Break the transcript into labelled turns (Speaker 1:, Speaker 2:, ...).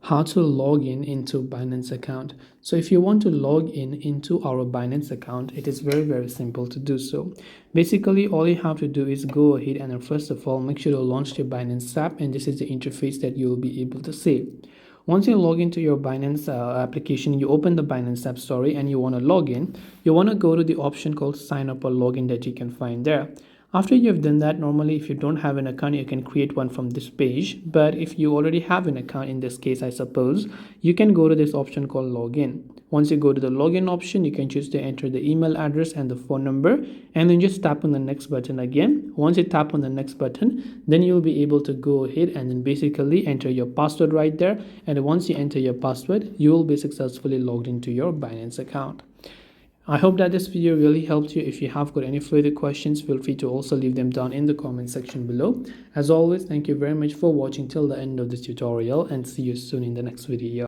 Speaker 1: how to log in into Binance account. So if you want to log in into our Binance account, it is very simple to do so. Basically, all you have to do is go ahead and first of all make sure to launch your Binance app, and this is the interface that you will be able to see. Once you log into your Binance application, you open the Binance app, sorry, and you want to log in. You want to go to the option called sign up or login that you can find there. After you've done that, normally if you don't have an account, you can create one from this page. But if you already have an account, in this case I suppose, you can go to this option called login. Once you go to the login option, you can choose to enter the email address and the phone number, and then just tap on the next button again. Once you tap on the next button, then you'll be able to go ahead and then basically enter your password right there. And once you enter your password, you will be successfully logged into your Binance account. I hope that this video really helped you. If you have got any further questions, feel free to also leave them down in the comment section below. As always, thank you very much for watching till the end of this tutorial, and see you soon in the next video.